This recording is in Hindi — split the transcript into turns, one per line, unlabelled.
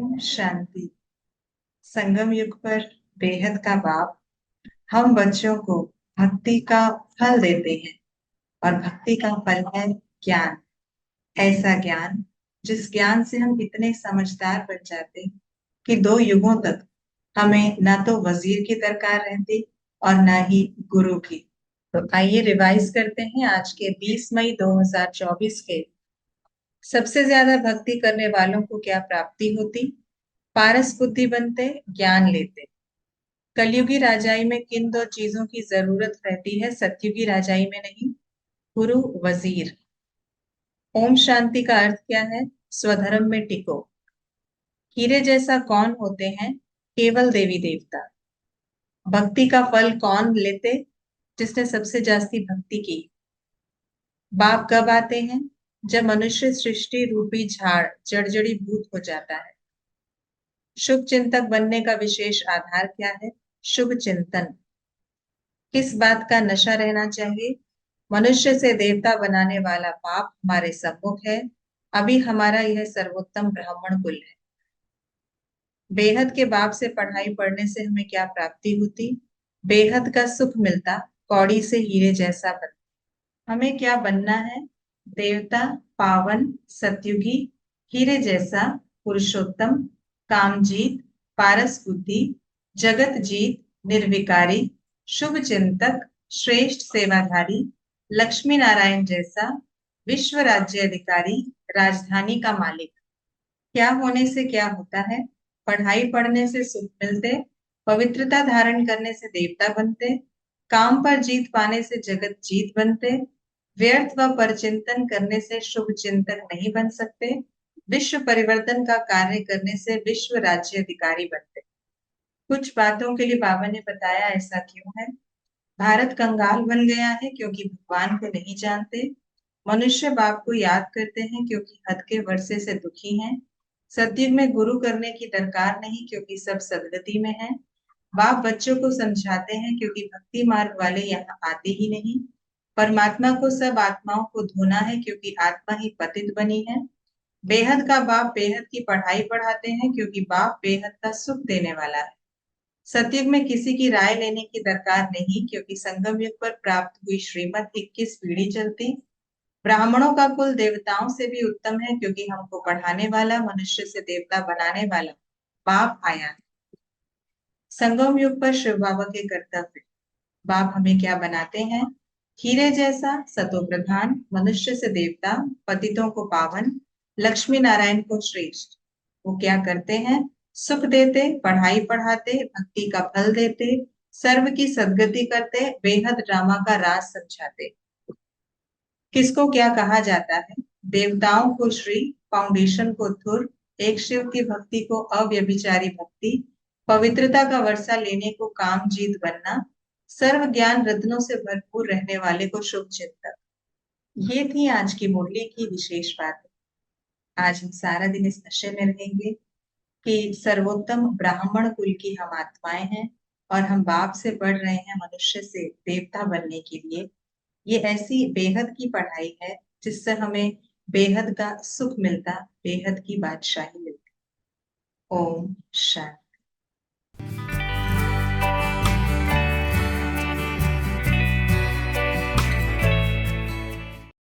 ओम शांति। संगम युग पर बेहद का बाप हम बच्चों को भक्ति का फल देते हैं और भक्ति का फल है ज्ञान। ऐसा ज्ञान जिस ज्ञान से हम इतने समझदार बन जाते कि 2 युगों तक हमें ना तो वजीर की दरकार रहती और ना ही गुरु की। तो आइए रिवाइज करते हैं आज के 20 मई 2024 के सबसे ज्यादा भक्ति करने वालों को क्या प्राप्ति होती। पारस बुद्धि बनते, ज्ञान लेते। कलयुगी राजाई में किन 2 चीजों की जरूरत रहती है, सतयुगी राजाई में नहीं। गुरु, वजीर। ओम शांति का अर्थ क्या है? स्वधर्म में टिको। हीरे जैसा कौन होते हैं? केवल देवी देवता। भक्ति का फल कौन लेते? जिसने सबसे जास्ती भक्ति की। बाप कब आते हैं? जब मनुष्य सृष्टि रूपी झाड़ जड़जड़ी भूत हो जाता है। शुभ चिंतक बनने का विशेष आधार क्या है? शुभ चिंतन। किस बात का नशा रहना चाहिए? मनुष्य से देवता बनाने वाला पाप हमारे सम्मुख है। अभी हमारा यह सर्वोत्तम ब्राह्मण कुल है। बेहद के बाप से पढ़ाई पढ़ने से हमें क्या प्राप्ति होती? बेहद का सुख मिलता, कौड़ी से हीरे जैसा बनता। हमें क्या बनना है? देवता, पावन, सतयुगी, हीरे जैसा, पुरुषोत्तम, कामजीत, पारस बुद्धि, जगत जीत, निर्विकारी, शुभ चिंतक, श्रेष्ठ सेवाधारी, लक्ष्मी नारायण जैसा, विश्व राज्य अधिकारी, राजधानी का मालिक। क्या होने से क्या होता है? पढ़ाई पढ़ने से सुख मिलते, पवित्रता धारण करने से देवता बनते, काम पर जीत पाने से जगत जीत बनते, व्यर्थ व परचिंतन करने से शुभ चिंतक नहीं बन सकते, विश्व परिवर्तन का कार्य करने से विश्व राज्य अधिकारी बनते। कुछ बातों के लिए बाबा ने बताया ऐसा क्यों है। भारत कंगाल बन गया है क्योंकि भगवान को नहीं जानते। मनुष्य बाप को याद करते हैं क्योंकि हद के वर्षे से दुखी हैं। सतयुग में गुरु करने की दरकार नहीं क्योंकि सब सदगति में हैं। बाप बच्चों को समझाते हैं क्योंकि भक्ति मार्ग वाले यहाँ आते ही नहीं। परमात्मा को सब आत्माओं को धोना है क्योंकि आत्मा ही पतित बनी है। बेहद का बाप बेहद की पढ़ाई पढ़ाते हैं क्योंकि बाप बेहद का सुख देने वाला है। सतयुग में किसी की राय लेने की दरकार नहीं क्योंकि संगम युग पर प्राप्त हुई श्रीमत 21 पीढ़ी चलती। ब्राह्मणों का कुल देवताओं से भी उत्तम है क्योंकि हमको पढ़ाने वाला, मनुष्य से देवता बनाने वाला बाप आया है। संगम युग पर शिव बाबा के कर्तव्य। बाप हमें क्या बनाते हैं? हीरे जैसा, सतो प्रधान, मनुष्य से देवता, पतितों को पावन, लक्ष्मी नारायण को श्रेष्ठ। वो क्या करते हैं? सुख देते, पढ़ाई पढ़ाते, भक्ति का फल देते, सर्व की सदगति करते, बेहद ड्रामा का राज समझाते। किसको क्या कहा जाता है? देवताओं को श्री, फाउंडेशन को धुर, एक शिव की भक्ति को अव्यभिचारी भक्ति, पवित्रता का वर्षा लेने को काम जीत बनना, सर्व ज्ञान रत्नों से भरपूर रहने वाले को शुभ चिंतक। ये थी आज की मुरली की विशेष बात। आज हम सारा दिन इस नशे में रहेंगे कि सर्वोत्तम ब्राह्मण कुल की हम आत्माएं हैं और हम बाप से बढ़ रहे हैं मनुष्य से देवता बनने के लिए। ये ऐसी बेहद की पढ़ाई है जिससे हमें बेहद का सुख मिलता, बेहद की बादशाही मिलती। ओम शांति।